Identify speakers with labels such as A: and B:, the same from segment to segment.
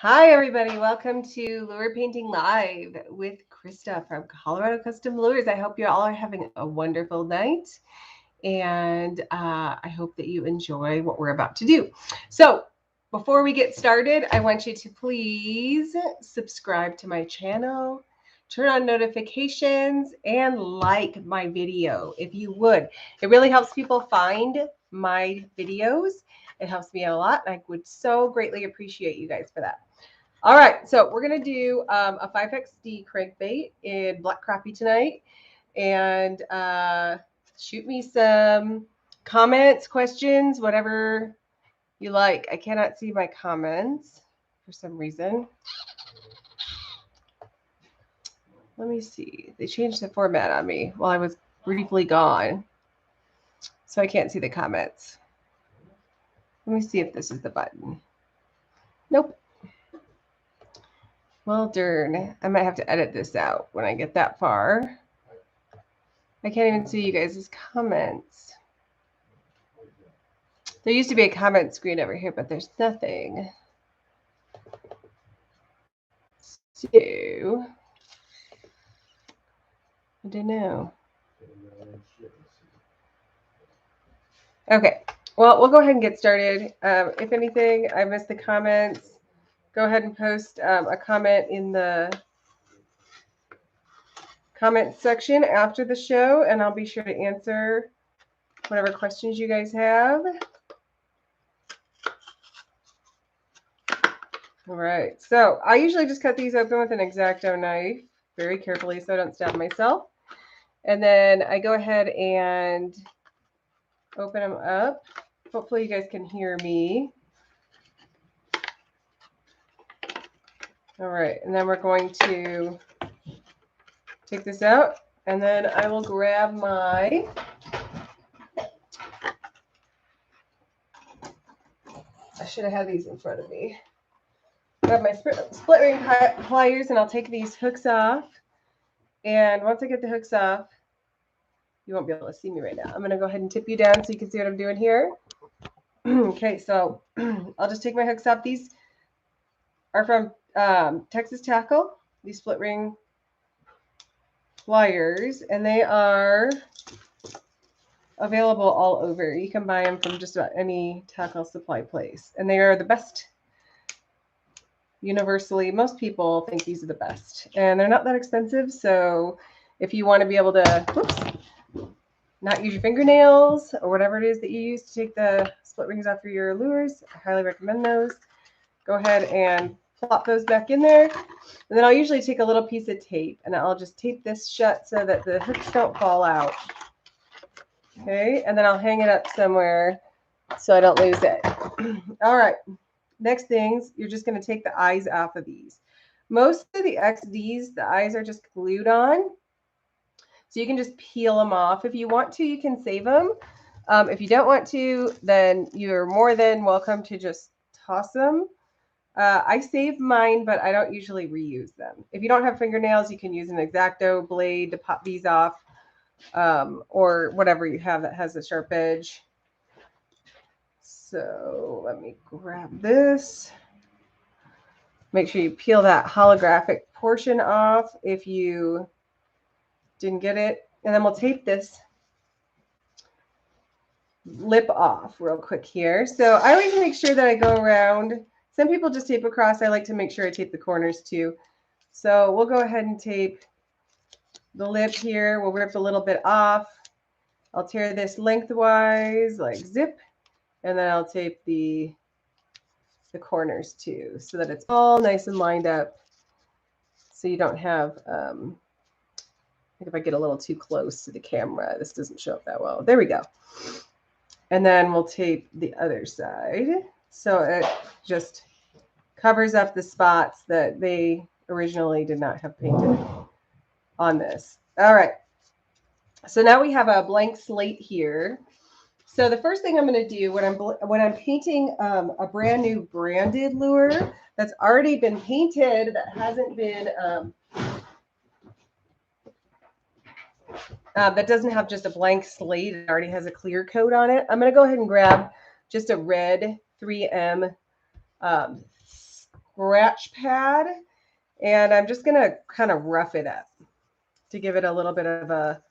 A: Hi, everybody. Welcome to Lure Painting Live with Krista from Colorado Custom Lures. I hope you all are having a wonderful night, and I hope that you enjoy what we're about to do. So before we get started, I want you to please subscribe to my channel, turn on notifications, and like my video if you would. It really helps people find my videos. It helps me out a lot, and I would so greatly appreciate you guys for that. All right, so we're going to do a 5XD crankbait in black crappie tonight. And shoot me some comments, questions, whatever you like. I cannot see my comments for some reason. Let me see. They changed the format on me while I was briefly gone. So I can't see the comments. Let me see if this is the button. Nope. Well, darn. I might have to edit this out when I get that far. I can't even see you guys' comments. There used to be a comment screen over here, but there's nothing. So, I don't know. Okay, well, we'll go ahead and get started. If anything, I missed the comments, go ahead and post a comment in the comment section after the show, and I'll be sure to answer whatever questions you guys have. All right, so I usually just cut these open with an X-Acto knife very carefully so I don't stab myself. And then I go ahead and open them up. Hopefully you guys can hear me. All right, and then we're going to take this out, and then I will grab my I should have had these in front of me. Grab my split ring pliers, and I'll take these hooks off. And once I get the hooks off, you won't be able to see me right now. I'm going to go ahead and tip you down so you can see what I'm doing here. Okay, so I'll just take my hooks off. These are from Texas Tackle, these split ring pliers, and they are available all over. You can buy them from just about any tackle supply place, and they are the best. Universally, most people think these are the best, and they're not that expensive. So if you want to be able to not use your fingernails or whatever it is that you use to take the split rings off of your lures, I highly recommend those. Go ahead and plop those back in there, and then I'll usually take a little piece of tape, and I'll just tape this shut so that the hooks don't fall out. Okay, and then I'll hang it up somewhere so I don't lose it. All right. Next things, you're just going to take the eyes off of these. Most of the XDs, the eyes are just glued on. So you can just peel them off. If you want to, you can save them. If you don't want to, then you're more than welcome to just toss them. I save mine, but I don't usually reuse them. If you don't have fingernails, you can use an X-Acto blade to pop these off, or whatever you have that has a sharp edge. So let me grab this. Make sure you peel that holographic portion off if you didn't get it. And then we'll tape this lip off real quick here. So I always make sure that I go around. Some people just tape across. I like to make sure I tape the corners too. So we'll go ahead and tape the lip here. We'll rip a little bit off. I'll tear this lengthwise, like zip. And then I'll tape the corners too, so that it's all nice and lined up. So you don't have, I think if I get a little too close to the camera, this doesn't show up that well. There we go. And then we'll tape the other side. So it just covers up the spots that they originally did not have painted on this. All right. So now we have a blank slate here. So the first thing I'm going to do when I'm painting a brand new branded lure that's already been painted, that hasn't been that doesn't have just a blank slate, it already has a clear coat on it. I'm going to go ahead and grab just a red 3M scratch pad, and I'm just going to kind of rough it up to give it a little bit of a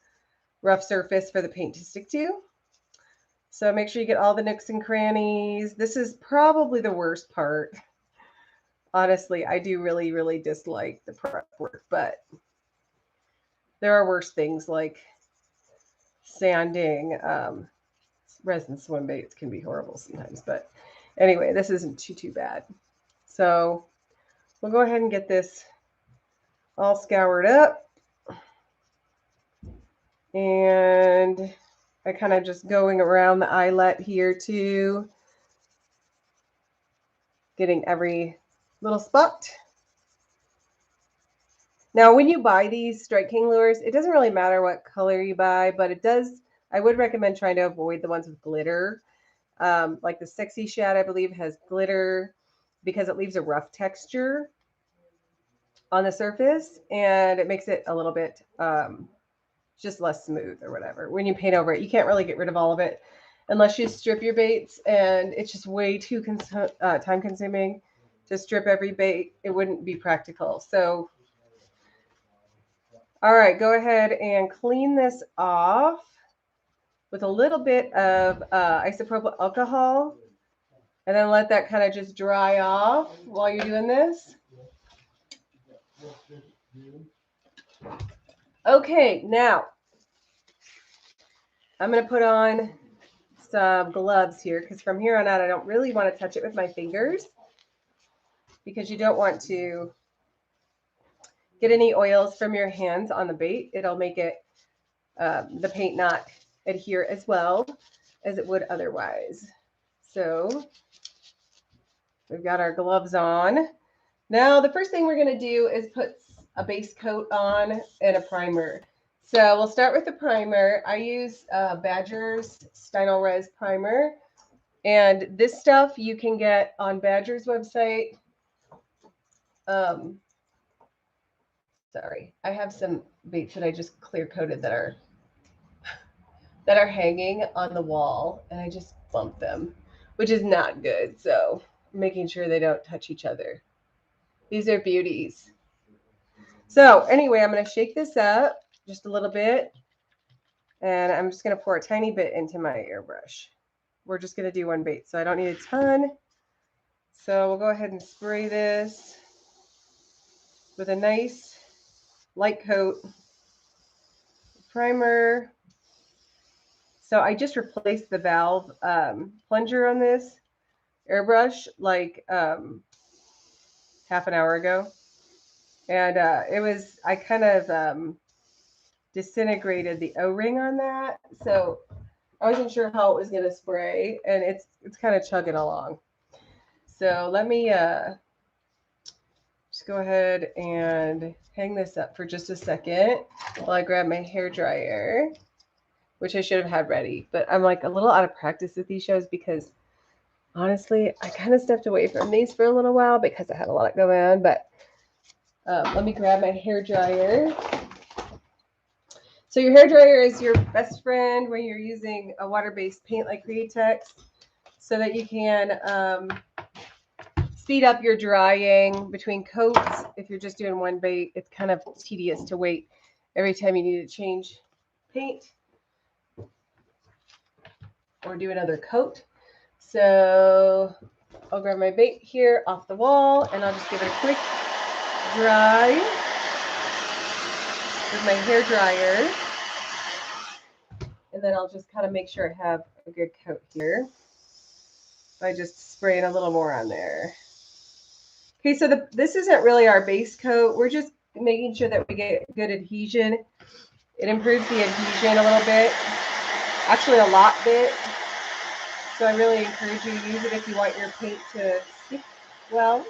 A: rough surface for the paint to stick to. So make sure you get all the nooks and crannies. This is probably the worst part. Honestly, I do really, really dislike the prep work, but there are worse things like sanding. Resin swim baits can be horrible sometimes, but anyway, this isn't too bad. So we'll go ahead and get this all scoured up. And I kind of just going around the eyelet here too, getting every little spot. Now, when you buy these Strike King lures, it doesn't really matter what color you buy, but it does, I would recommend trying to avoid the ones with glitter. Like the Sexy Shad, I believe, has glitter because it leaves a rough texture on the surface, and it makes it a little bit just less smooth or whatever. When you paint over it, you can't really get rid of all of it unless you strip your baits, and it's just way too time consuming to strip every bait. It wouldn't be practical. So, all right, go ahead and clean this off with a little bit of isopropyl alcohol, and then let that kind of just dry off while you're doing this. Okay, now I'm going to put on some gloves here because from here on out, I don't really want to touch it with my fingers because you don't want to get any oils from your hands on the bait. It'll make it, the paint not adhere as well as it would otherwise. So we've got our gloves on. Now, the first thing we're going to do is put a base coat on and a primer. So we'll start with the primer. I use Badger's Synylrez primer. And this stuff you can get on Badger's website. Sorry, I have some baits that I just clear coated that are hanging on the wall, and I just bumped them, which is not good. So I'm making sure they don't touch each other. These are beauties. So anyway, I'm going to shake this up just a little bit, and I'm just going to pour a tiny bit into my airbrush. We're just going to do one bait, so I don't need a ton. So we'll go ahead and spray this with a nice light coat primer. So I just replaced the valve plunger on this airbrush like half an hour ago. And I kind of disintegrated the O-ring on that. So I wasn't sure how it was going to spray, and it's kind of chugging along. So let me just go ahead and hang this up for just a second while I grab my hair dryer, which I should have had ready. But I'm like a little out of practice with these shows because honestly, I kind of stepped away from these for a little while because I had a lot going on. But let me grab my hair dryer. So your hair dryer is your best friend when you're using a water-based paint like Createx, so that you can speed up your drying between coats. If you're just doing one bait, it's kind of tedious to wait every time you need to change paint or do another coat. So I'll grab my bait here off the wall, and I'll just give it a quick dry with my hair dryer. And then I'll just kind of make sure I have a good coat here by just spraying a little more on there. Okay, so this isn't really our base coat. We're just making sure that we get good adhesion. It improves the adhesion a little bit, actually a lot bit. So I really encourage you to use it if you want your paint to stick well.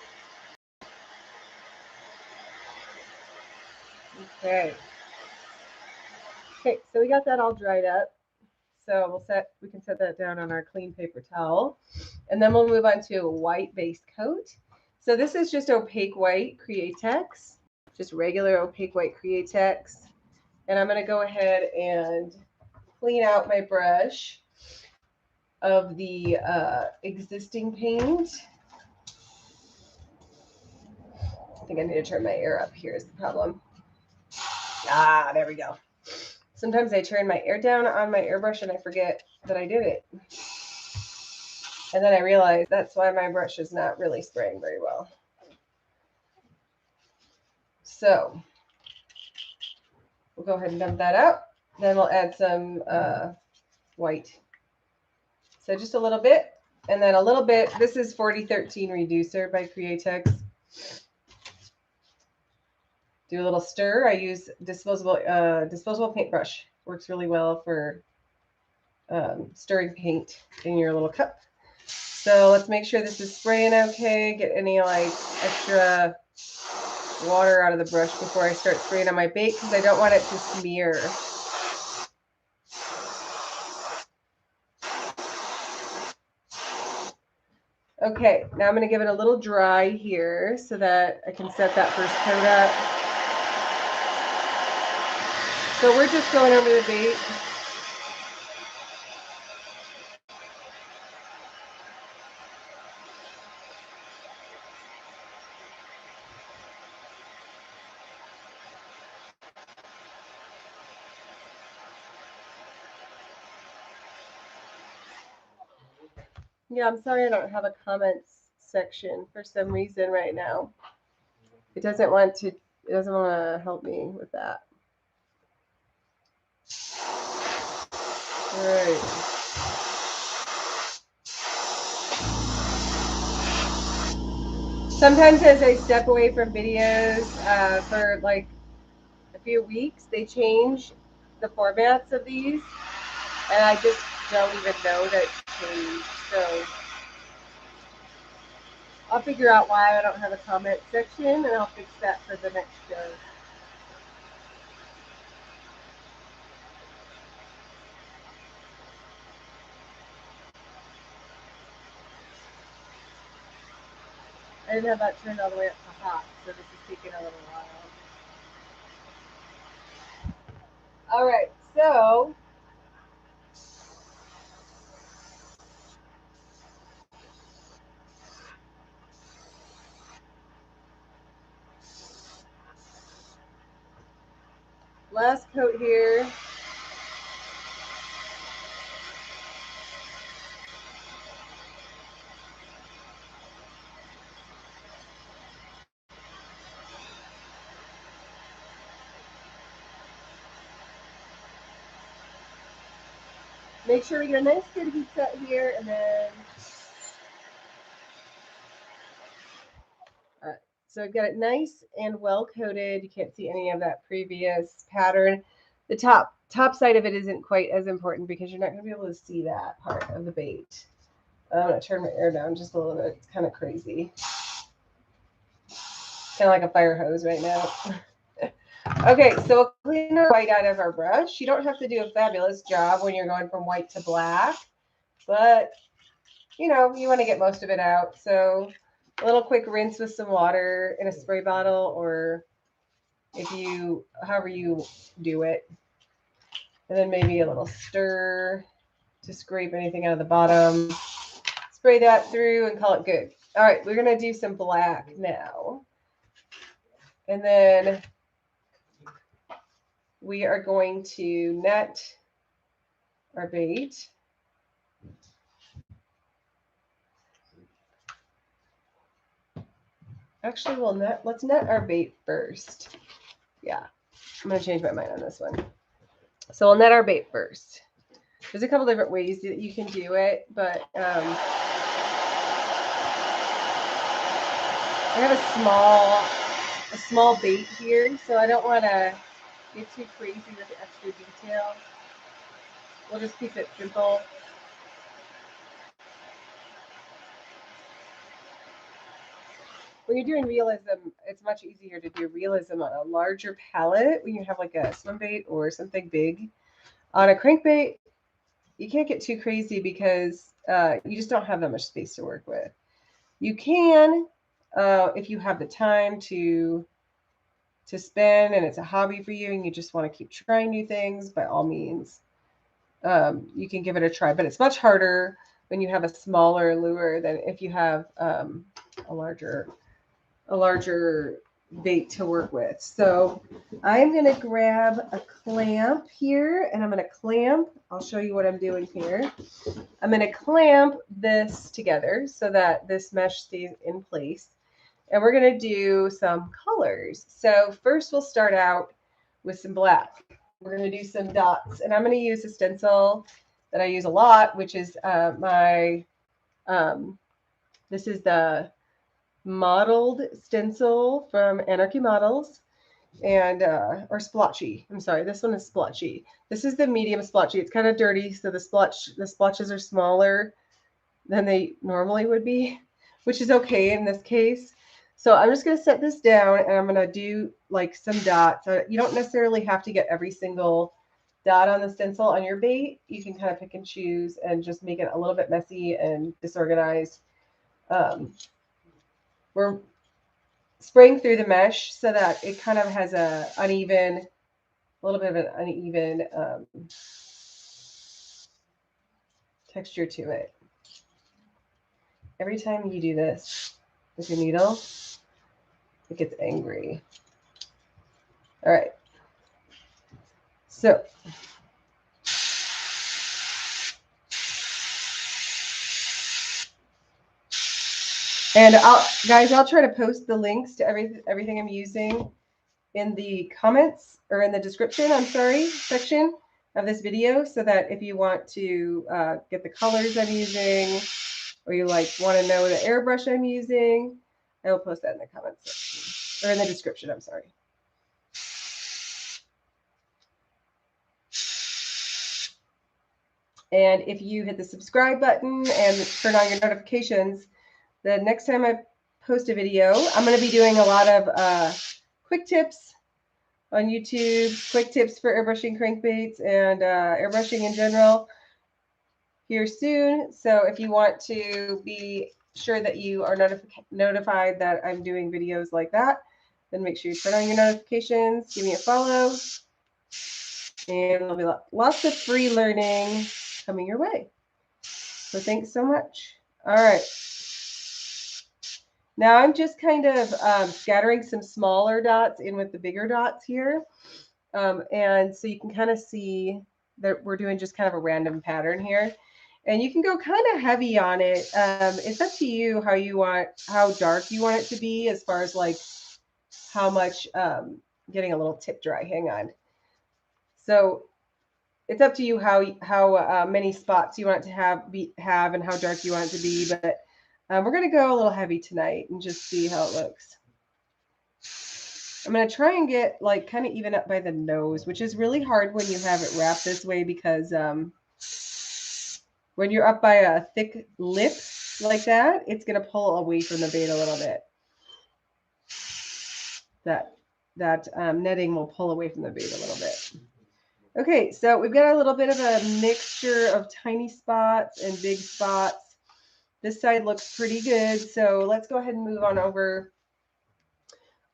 A: Okay. Okay, so we got that all dried up. So we can set that down on our clean paper towel. And then we'll move on to a white base coat. So this is just Opaque White Createx, just regular Opaque White Createx. And I'm going to go ahead and clean out my brush of the existing paint. think I need to turn my air up here is the problem. Ah, there we go. Sometimes I turn my air down on my airbrush and I forget that I did it. And then I realize that's why my brush is not really spraying very well. So we'll go ahead and dump that out. Then we'll add some white. So just a little bit, and then a little bit. This is 4013 Reducer by Createx. Do a little stir. I use disposable paintbrush. Works really well for stirring paint in your little cup. So let's make sure this is spraying okay. Get any like extra water out of the brush before I start spraying on my bait because I don't want it to smear. Okay, now I'm going to give it a little dry here so that I can set that first coat up. So we're just going over the bait. Yeah, I'm sorry I don't have a comments section for some reason right now. It doesn't want to help me with that. All right. Sometimes as I step away from videos for like a few weeks, they change the formats of these, and I just don't even know that it's changed. So I'll figure out why I don't have a comment section, and I'll fix that for the next show. I didn't have that turned all the way up to hot, so this is taking a little while. All right, so last coat here. Make sure we get a nice good heat set here, and then all right. So I've got it nice and well coated. You can't see any of that previous pattern. The top side of it isn't quite as important because you're not going to be able to see that part of the bait. I'm going to turn my air down just a little bit. It's kind of crazy. Kind of like a fire hose right now. Okay, so we'll clean our white out of our brush. You don't have to do a fabulous job when you're going from white to black, but you know, you want to get most of it out. So a little quick rinse with some water in a spray bottle, or if you, however you do it. And then maybe a little stir to scrape anything out of the bottom. Spray that through and call it good. All right, we're going to do some black now. And then we are going to net our bait. Actually, let's net our bait first. Yeah, I'm going to change my mind on this one. So we'll net our bait first. There's a couple different ways that you can do it, but I have a small bait here, so I don't want to get too crazy with the extra detail. We'll just keep it simple. When you're doing realism, it's much easier to do realism on a larger palette when you have like a swim bait or something big. On a crankbait, you can't get too crazy because you just don't have that much space to work with. You can, if you have the time to spend and it's a hobby for you and you just want to keep trying new things, by all means, you can give it a try. But it's much harder when you have a smaller lure than if you have a larger bait to work with. So I'm going to grab a clamp here, and I'm going to clamp. I'll show you what I'm doing here. I'm going to clamp this together so that this mesh stays in place. And we're going to do some colors. So first we'll start out with some black. We're going to do some dots. And I'm going to use a stencil that I use a lot, which is this is the modeled stencil from Anarchy Models, and or splotchy. I'm sorry, this one is splotchy. This is the medium splotchy. It's kind of dirty, so the splotches are smaller than they normally would be, which is okay in this case. So I'm just going to set this down, and I'm going to do like some dots. You don't necessarily have to get every single dot on the stencil on your bait. You can kind of pick and choose and just make it a little bit messy and disorganized. We're spraying through the mesh so that it kind of has a little bit of an uneven texture to it. Every time you do this with your needle, it gets angry. All right. So and I'll try to post the links to everything I'm using in the comments or in the description, section of this video, so that if you want to get the colors I'm using, or you want to know the airbrush I'm using, I will post that in the comments section, or in the description, I'm sorry. And if you hit the subscribe button and turn on your notifications, the next time I post a video, I'm going to be doing a lot of quick tips on YouTube, quick tips for airbrushing crankbaits and airbrushing in general here soon. So if you want to be sure that you are notified that I'm doing videos like that, then make sure you turn on your notifications, give me a follow, and there'll be lots of free learning coming your way. So thanks so much. All right. Now I'm just kind of scattering some smaller dots in with the bigger dots here. And so you can kind of see that we're doing just kind of a random pattern here. And you can go kind of heavy on it. It's up to you how dark you want it to be, as far as like how much, getting a little tip dry, hang on. So it's up to you how many spots you want it to have and how dark you want it to be. But we're going to go a little heavy tonight and just see how it looks. I'm going to try and get kind of even up by the nose, which is really hard when you have it wrapped this way, because when you're up by a thick lip like that, it's going to pull away from the bait a little bit. That netting will pull away from the bait a little bit. Okay, so we've got a little bit of a mixture of tiny spots and big spots. This side looks pretty good, so let's go ahead and move on over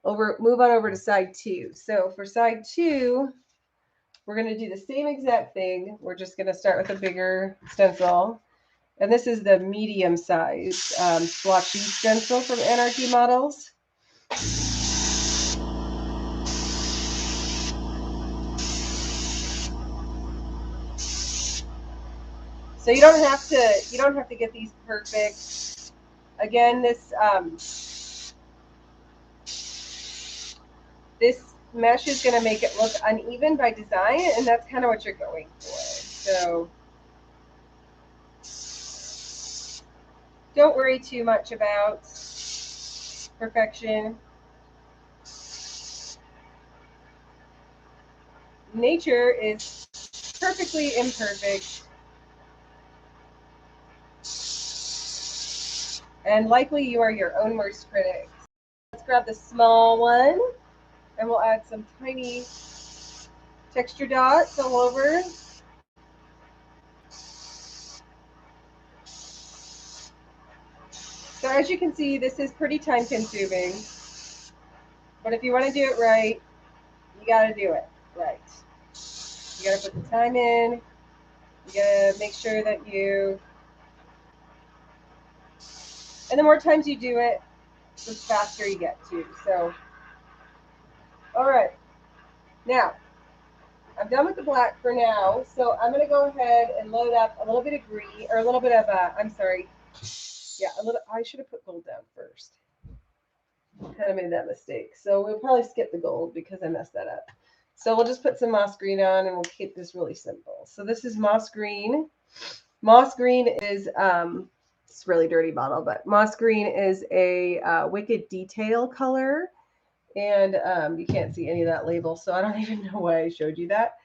A: to side 2. So for side 2, we're going to do the same exact thing. We're just going to start with a bigger stencil. And this is the medium size splotchy stencil from Anarchy Models. So you don't have to get these perfect. Again, this mesh is going to make it look uneven by design, and that's kind of what you're going for. So don't worry too much about perfection. Nature is perfectly imperfect, and likely you are your own worst critic. Let's grab the small one, and we'll add some tiny texture dots all over. So as you can see, this is pretty time consuming, but if you want to do it right, you got to do it right. You got to put the time in. You got to make sure that and the more times you do it, the faster you get to. So All right. Now, I'm done with the black for now, so I'm going to go ahead and load up a little bit of green, or a little bit of, I'm sorry, yeah, a little. I should have put gold down first. Kind of made that mistake. So we'll probably skip the gold because I messed that up. So we'll just put some moss green on and we'll keep this really simple. So this is moss green. Moss green is, it's a really dirty bottle, but moss green is a wicked detail color. And you can't see any of that label, so I don't even know why I showed you that.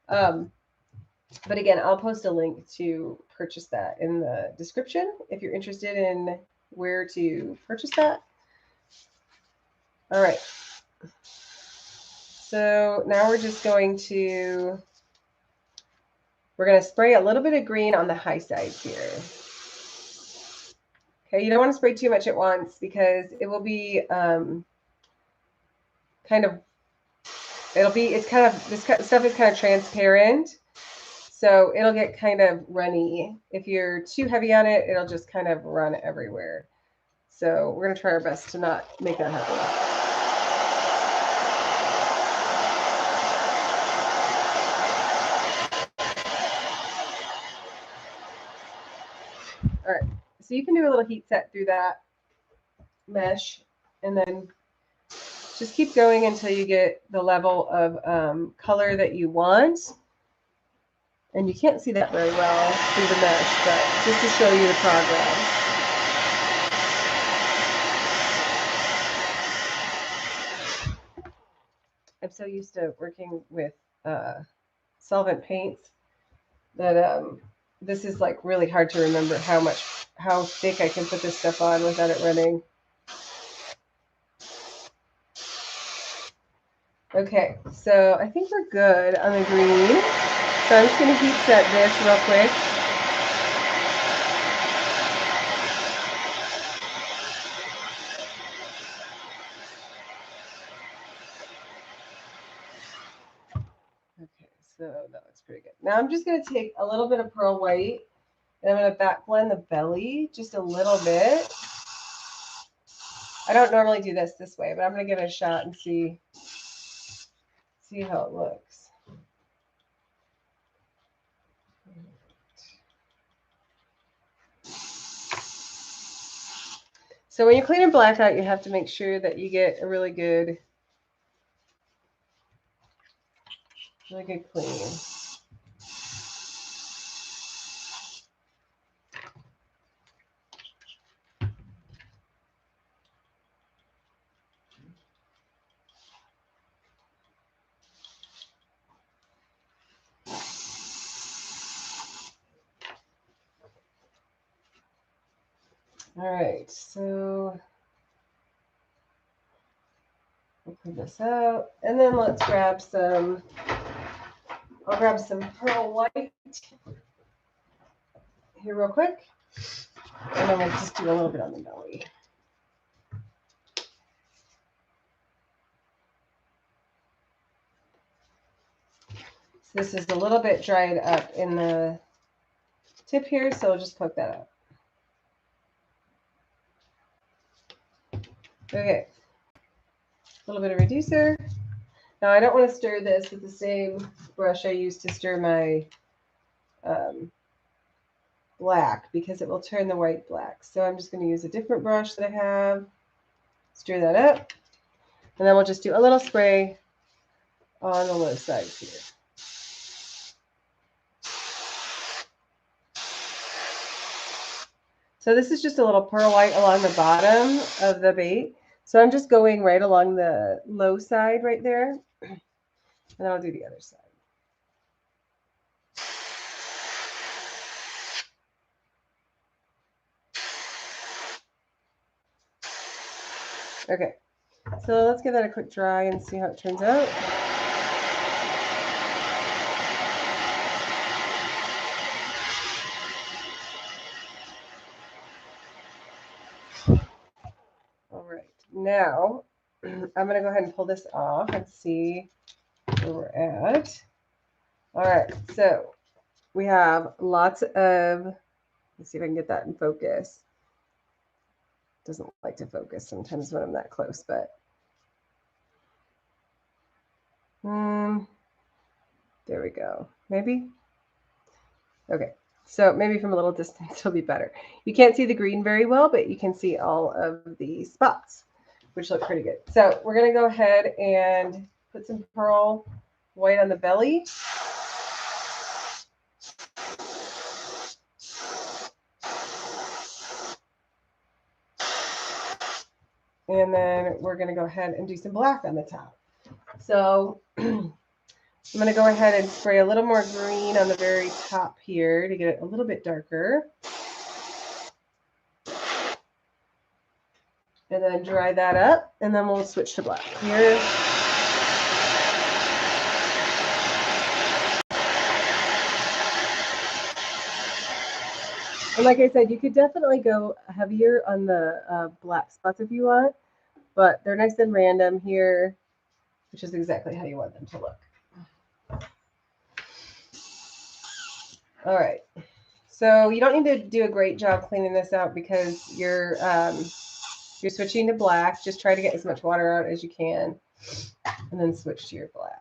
A: But again, I'll post a link to purchase that in the description if you're interested in where to purchase that. All right. So now we're just going to, we're going to spray a little bit of green on the high side here. Okay, you don't want to spray too much at once because it will be kind of, it's kind of, this stuff is kind of transparent. So it'll get kind of runny. If you're too heavy on it, it'll just kind of run everywhere. So we're going to try our best to not make that happen. All right, so you can do a little heat set through that mesh and then just keep going until you get the level of color that you want. And you can't see that very well through the mesh, but just to show you the progress. I'm so used to working with solvent paints that this is like really hard to remember how thick I can put this stuff on without it running. Okay, so I think we're good on the green. So I'm just going to heat set this real quick. Okay, so that looks pretty good. Now I'm just going to take a little bit of pearl white and I'm going to back blend the belly just a little bit. I don't normally do this way, but I'm going to give it a shot and see how it looks. So when you're cleaning black out, you have to make sure that you get a really good clean. All right, so we'll put this out, and then let's grab some. I'll grab some pearl white here real quick, and then we'll just do a little bit on the belly. So this is a little bit dried up in the tip here, so I'll just poke that up. Okay, a little bit of reducer. Now I don't want to stir this with the same brush I used to stir my black because it will turn the white black. So I'm just going to use a different brush that I have, stir that up, and then we'll just do a little spray on the low sides here. So this is just a little pearl white along the bottom of the bait. So I'm just going right along the low side right there, and then I'll do the other side. Okay, so let's give that a quick dry and see how it turns out. All right, now I'm going to go ahead and pull this off and see where we're at. All right, so we have lots of, let's see if I can get that in focus. Doesn't like to focus sometimes when I'm that close, but There we go. Maybe. Okay. So maybe from a little distance it'll be better. You can't see the green very well, but you can see all of the spots, which look pretty good. So we're going to go ahead and put some pearl white on the belly. And then we're going to go ahead and do some black on the top. So I'm going to go ahead and spray a little more green on the very top here to get it a little bit darker. And then dry that up, and then we'll switch to black here. And like I said, you could definitely go heavier on the black spots if you want, but they're nice and random here, which is exactly how you want them to look. All right. So you don't need to do a great job cleaning this out because you're switching to black. Just try to get as much water out as you can, and then switch to your black.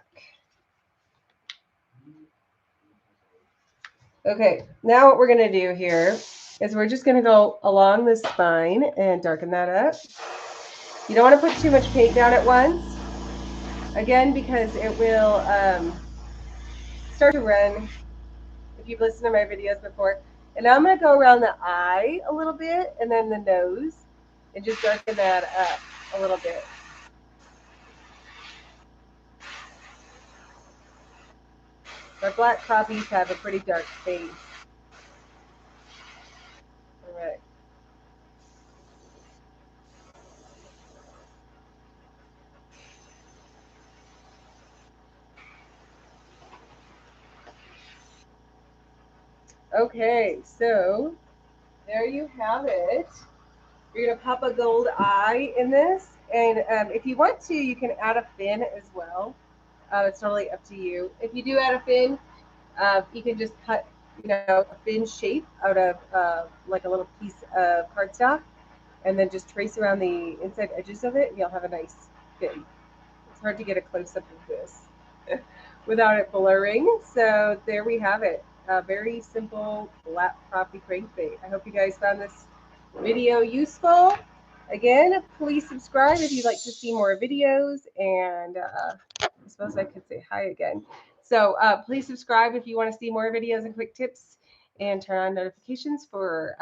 A: Okay, now what we're going to do here is we're just going to go along the spine and darken that up. You don't want to put too much paint down at once, again, because it will start to run if you've listened to my videos before. And now I'm going to go around the eye a little bit and then the nose and just darken that up a little bit. Our black crappies have a pretty dark face. All right. Okay, so there you have it. You're going to pop a gold eye in this. And if you want to, you can add a fin as well. It's totally up to you. If you do add a fin, you can just cut, a fin shape out of like a little piece of cardstock and then just trace around the inside edges of it. And you'll have a nice fin. It's hard to get a close-up of this without it blurring. So there we have it. A very simple black crappie crankbait. I hope you guys found this video useful. Again, please subscribe if you'd like to see more videos, and I suppose I could say hi again. So please subscribe if you want to see more videos and quick tips, and turn on notifications for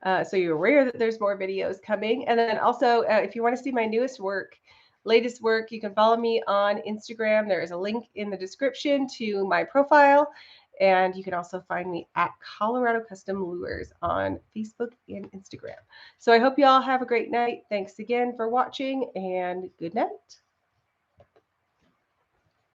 A: so you're aware that there's more videos coming. And then also, if you want to see my latest work, you can follow me on Instagram. There is a link in the description to my profile. And you can also find me at Colorado Custom Lures on Facebook and Instagram. So I hope you all have a great night. Thanks again for watching, and good night.